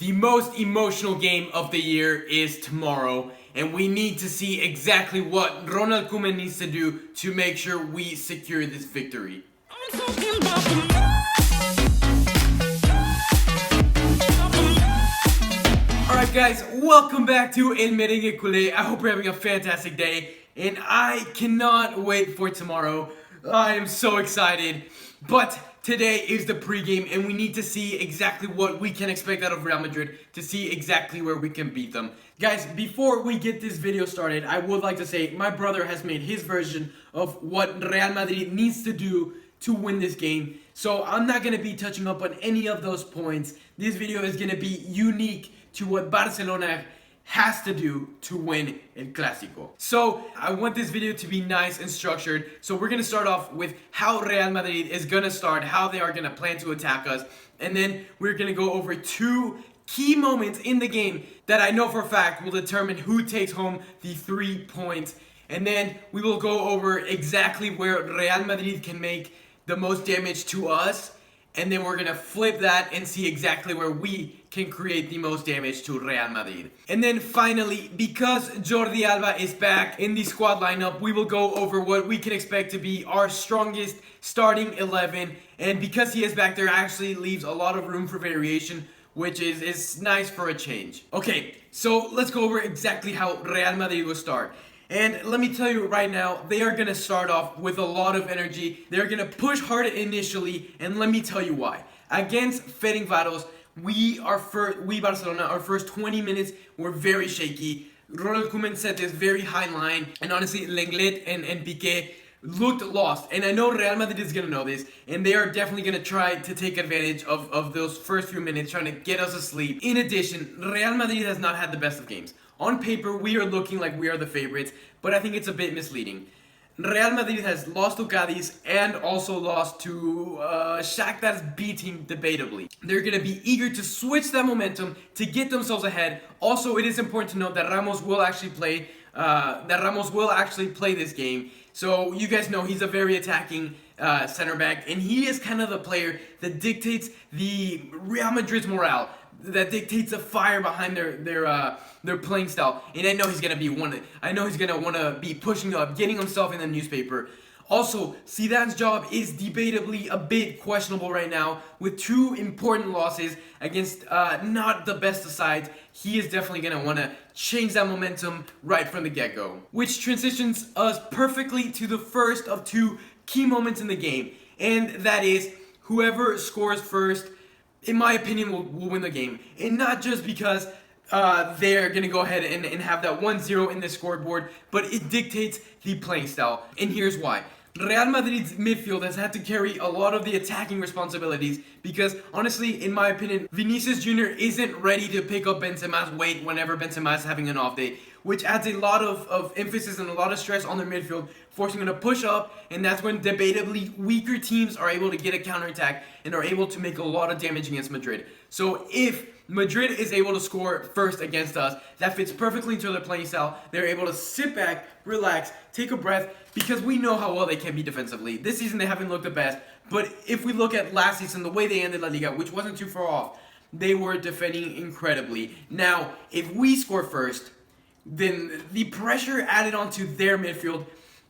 The most emotional game of the year is tomorrow, and we need to see exactly what Ronald Koeman needs to do to make sure we secure this victory. Alright guys, welcome back to El Merengue Culé. I hope you're having a fantastic day, and I cannot wait for tomorrow. I am so excited, but today is the pregame, and we need to see exactly what we can expect out of Real Madrid to see exactly where we can beat them. Guys, before we get this video started, I would like to say my brother has made his version of what Real Madrid needs to do to win this game. So I'm not going to be touching up on any of those points. This video is going to be unique to what Barcelona has to do to win El Clasico. So I want this video to be nice and structured. So we're going to start off with how Real Madrid is going to start, how they are going to plan to attack us. And then we're going to go over two key moments in the game that I know for a fact will determine who takes home the 3 points. And then we will go over exactly where Real Madrid can make the most damage to us. And then we're going to flip that and see exactly where we can create the most damage to Real Madrid. And then finally, because Jordi Alba is back in the squad lineup, we will go over what we can expect to be our strongest starting 11. And because he is back there, actually leaves a lot of room for variation, which is nice for a change. Okay, so let's go over exactly how Real Madrid will start. And let me tell you right now, they are going to start off with a lot of energy. They're going to push hard initially, and let me tell you why. Against Ferencváros, we Barcelona, our first 20 minutes were very shaky. Ronald Koeman set this very high line, and honestly, Lenglet and Piqué looked lost. And I know Real Madrid is going to know this, and they are definitely going to try to take advantage of those first few minutes, trying to get us asleep. In addition, Real Madrid has not had the best of games. On paper, we are looking like we are the favorites, but I think it's a bit misleading. Real Madrid has lost to Cádiz and also lost to Shakhtar's B team, debatably. They're going to be eager to switch that momentum to get themselves ahead. Also, it is important to note that Ramos will actually play. This game. So you guys know he's a very attacking center back, and he is kind of the player that dictates the Real Madrid's morale, that dictates the fire behind their playing style. And I know he's gonna be want to be pushing up, getting himself in the newspaper. Also, Zidane's job is debatably a bit questionable right now with two important losses against not the best of sides. He is definitely going to want to change that momentum right from the get-go. Which transitions us perfectly to the first of two key moments in the game. And that is, whoever scores first, in my opinion, will win the game. And not just because they're going to go ahead and have that 1-0 in the scoreboard, but it dictates the playing style. And here's why. Real Madrid's midfield has had to carry a lot of the attacking responsibilities because, honestly, in my opinion, Vinicius Jr. isn't ready to pick up Benzema's weight whenever Benzema is having an off day, which adds a lot of emphasis and a lot of stress on their midfield, forcing them to push up, and that's when debatably weaker teams are able to get a counterattack and are able to make a lot of damage against Madrid. So if Madrid is able to score first against us, that fits perfectly into their playing style. They're able to sit back, relax, take a breath, because we know how well they can be defensively. This season they haven't looked the best, but if we look at last season, the way they ended La Liga, which wasn't too far off, they were defending incredibly. Now, if we score first, then the pressure added onto their midfield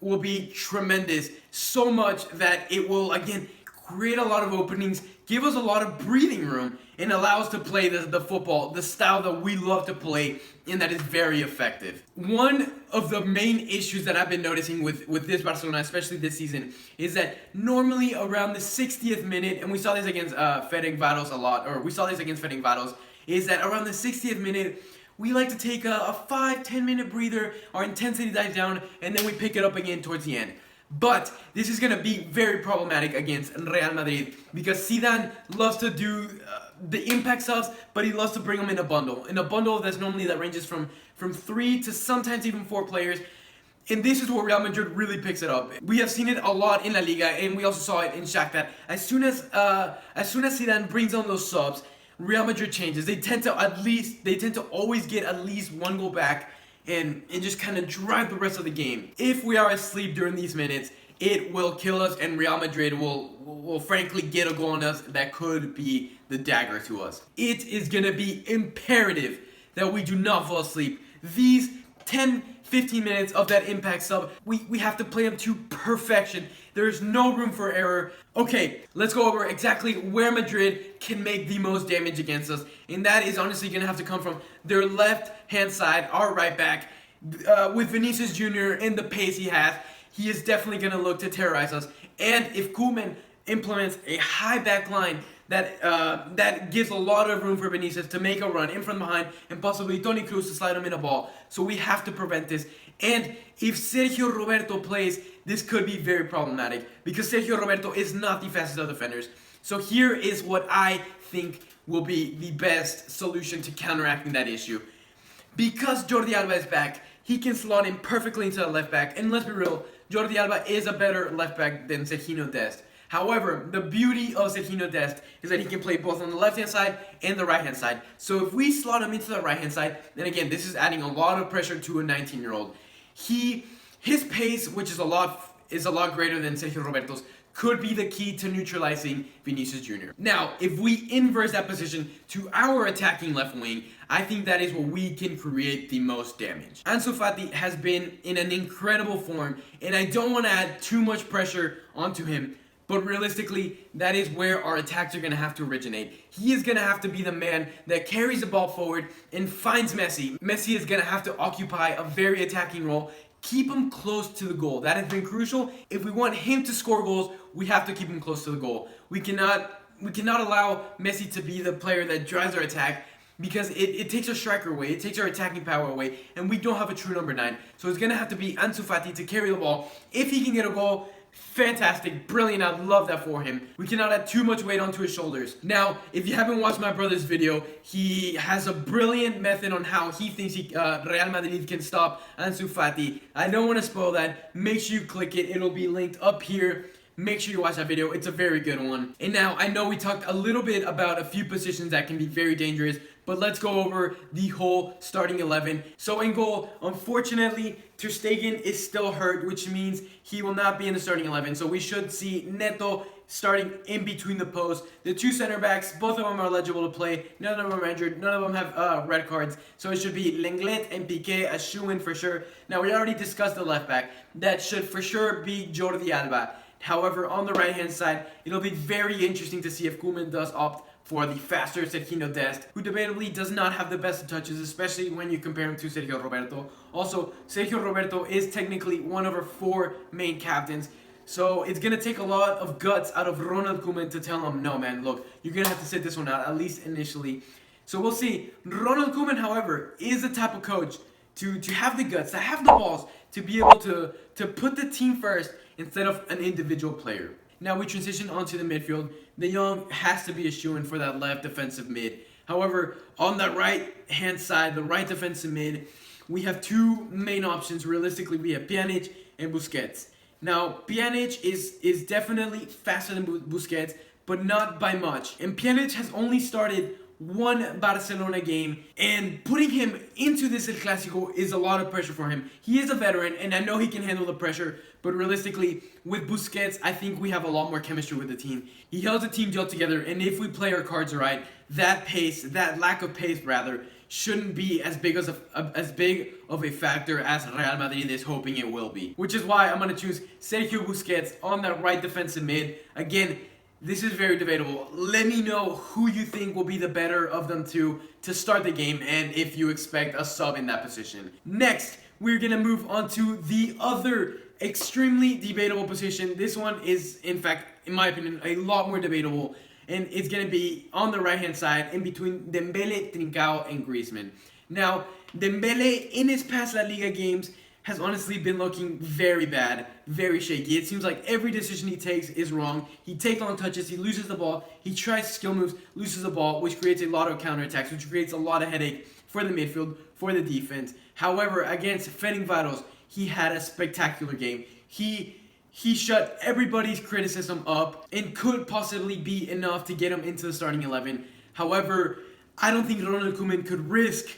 will be tremendous, so much that it will, again, create a lot of openings, give us a lot of breathing room, and allow us to play the football, the style that we love to play, and that is very effective. One of the main issues that I've been noticing with this Barcelona, especially this season, is that normally around the 60th minute, and we saw this against Ferencváros a lot, is that around the 60th minute, we like to take a 5-10 minute breather, our intensity dies down, and then we pick it up again towards the end. But this is going to be very problematic against Real Madrid because Zidane loves to do the impact subs, but he loves to bring them in a bundle. In a bundle that ranges from 3 to sometimes even 4 players. And this is where Real Madrid really picks it up. We have seen it a lot in La Liga, and we also saw it in Shakhtar. As soon as Zidane brings on those subs, Real Madrid changes. They tend to always get at least one goal back and just kind of drive the rest of the game. If we are asleep during these minutes, it will kill us, and Real Madrid will frankly get a goal on us that could be the dagger to us. It is going to be imperative that we do not fall asleep. These 10-15 minutes of that impact sub, we have to play them to perfection. There is no room for error. Okay, let's go over exactly where Madrid can make the most damage against us, and that is honestly going to have to come from their left-hand side, our right back. With Vinicius Jr. and the pace he has, he is definitely going to look to terrorize us. And if Koeman implements a high back line that gives a lot of room for Vinicius to make a run in front behind, and possibly Toni Kroos to slide him in a ball. So we have to prevent this. And if Sergio Roberto plays, this could be very problematic, because Sergio Roberto is not the fastest of defenders. So here is what I think will be the best solution to counteracting that issue. Because Jordi Alba is back, he can slot in perfectly into the left back. And let's be real, Jordi Alba is a better left back than Serginho Dest. However, the beauty of Serginho Dest is that he can play both on the left-hand side and the right-hand side. So if we slot him into the right-hand side, then again, this is adding a lot of pressure to a 19-year-old. His pace, which is a lot greater than Sergio Roberto's, could be the key to neutralizing Vinicius Jr. Now, if we inverse that position to our attacking left wing, I think that is where we can create the most damage. Ansu Fati has been in an incredible form, and I don't want to add too much pressure onto him, but realistically, that is where our attacks are going to have to originate. He is going to have to be the man that carries the ball forward and finds Messi. Messi is going to have to occupy a very attacking role. Keep him close to the goal. That has been crucial. If we want him to score goals, we have to keep him close to the goal. We cannot allow Messi to be the player that drives our attack, because it takes our striker away, it takes our attacking power away, and we don't have a true number 9. So it's going to have to be Ansu Fati to carry the ball. If he can get a goal, fantastic, brilliant, I'd love that for him. We cannot add too much weight onto his shoulders. Now, if you haven't watched my brother's video, he has a brilliant method on how he thinks Real Madrid can stop Ansu Fati. I don't want to spoil that. Make sure you click it. It'll be linked up here. Make sure you watch that video. It's a very good one. And now, I know we talked a little bit about a few positions that can be very dangerous, but let's go over the whole starting 11. So in goal, unfortunately, Ter Stegen is still hurt, which means he will not be in the starting 11. So we should see Neto starting in between the posts. The two center backs, both of them are eligible to play. None of them are injured. None of them have red cards. So it should be Lenglet and Piqué, a shoo-in for sure. Now, we already discussed the left back. That should for sure be Jordi Alba. However, on the right-hand side, it'll be very interesting to see if Koeman does opt for the faster Serginho Dest, who debatably does not have the best of touches, especially when you compare him to Sergio Roberto. Also, Sergio Roberto is technically one of our 4 main captains, so it's going to take a lot of guts out of Ronald Koeman to tell him, no man, look, you're going to have to sit this one out, at least initially. So we'll see. Ronald Koeman, however, is the type of coach to have the guts, to have the balls, to be able to put the team first instead of an individual player. Now we transition onto the midfield. De Jong has to be a shoo-in for that left defensive mid. However, on that right-hand side, the right defensive mid, we have 2 main options. Realistically, we have Pjanic and Busquets. Now, Pjanic is definitely faster than Busquets, but not by much. And Pjanic has only started 1 Barcelona game, and putting him into this El Clasico is a lot of pressure for him. He is a veteran, and I know he can handle the pressure, but realistically, with Busquets, I think we have a lot more chemistry with the team. He held the team gel together, and if we play our cards right, that lack of pace rather, shouldn't be as big of a factor as Real Madrid is hoping it will be. Which is why I'm going to choose Sergio Busquets on that right defensive mid. Again, this is very debatable. Let me know who you think will be the better of them two to start the game, and if you expect a sub in that position. Next, we're going to move on to the other extremely debatable position. This one is, in fact, in my opinion, a lot more debatable, and it's going to be on the right-hand side in between Dembele, Trincao, and Griezmann. Now, Dembele, in his past La Liga games, has honestly been looking very bad, very shaky. It seems like every decision he takes is wrong. He takes long touches, he loses the ball, he tries skill moves, loses the ball, which creates a lot of counterattacks, which creates a lot of headache for the midfield, for the defense. However, against Ferencváros, he had a spectacular game. He shut everybody's criticism up and could possibly be enough to get him into the starting 11. However, I don't think Ronald Koeman could risk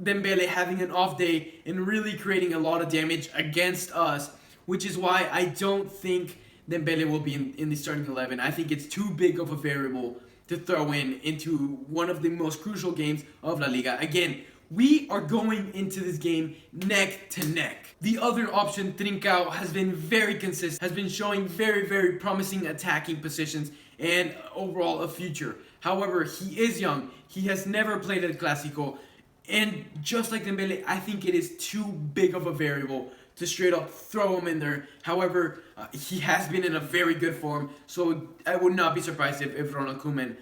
Dembele having an off day and really creating a lot of damage against us which is why I don't think Dembele will be in the starting 11. I think it's too big of a variable to throw into one of the most crucial games of La Liga. Again, we are going into this game neck to neck. The other option, Trincao, has been very consistent, has been showing very, very promising attacking positions and overall a future. However, he is young. He has never played at Classico. And just like Dembele, I think it is too big of a variable to straight up throw him in there. However, he has been in a very good form, so I would not be surprised if Ronald Koeman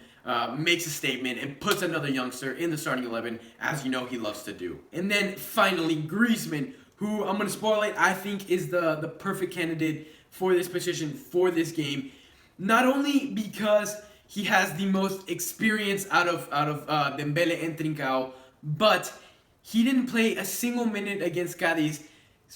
makes a statement and puts another youngster in the starting 11, as you know he loves to do. And then finally, Griezmann, who I'm going to spoil it, I think is the perfect candidate for this position, for this game. Not only because he has the most experience out of Dembele and Trincao, but he didn't play a single minute against Cadiz,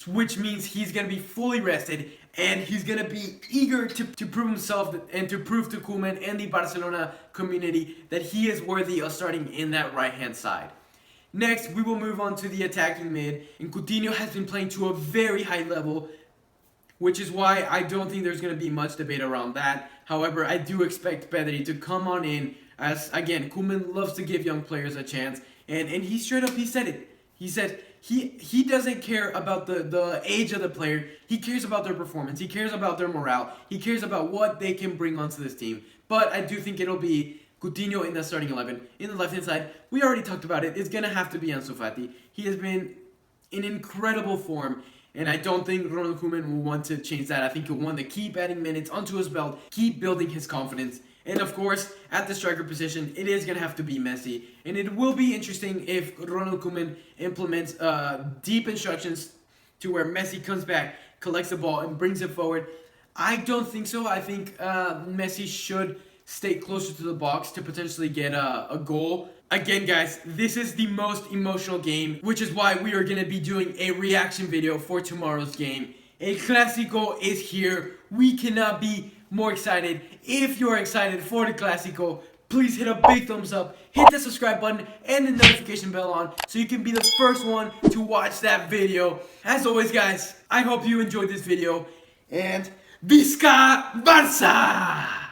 which means he's going to be fully rested and he's going to be eager to prove himself and to prove to Koeman and the Barcelona community that he is worthy of starting in that right-hand side. Next, we will move on to the attacking mid, and Coutinho has been playing to a very high level, which is why I don't think there's going to be much debate around that. However, I do expect Pedri to come on in, as, again, Koeman loves to give young players a chance, and he straight up, he said it. He said he doesn't care about the age of the player. He cares about their performance. He cares about their morale. He cares about what they can bring onto this team. But I do think it'll be Coutinho in the starting 11. In the left-hand side, we already talked about it. It's going to have to be Ansu Fati. He has been in incredible form, and I don't think Ronald Koeman will want to change that. I think he'll want to keep adding minutes onto his belt, keep building his confidence. And of course, at the striker position, it is going to have to be Messi. And it will be interesting if Ronald Koeman implements deep instructions to where Messi comes back, collects the ball, and brings it forward. I don't think so. I think Messi should stay closer to the box to potentially get a goal. Again, guys, this is the most emotional game, which is why we are going to be doing a reaction video for tomorrow's game. El Clasico is here. We cannot be more excited. If you're excited for the Clasico, please hit a big thumbs up, hit the subscribe button and the notification bell on so you can be the first one to watch that video. As always, guys, I hope you enjoyed this video, and Visca Barça!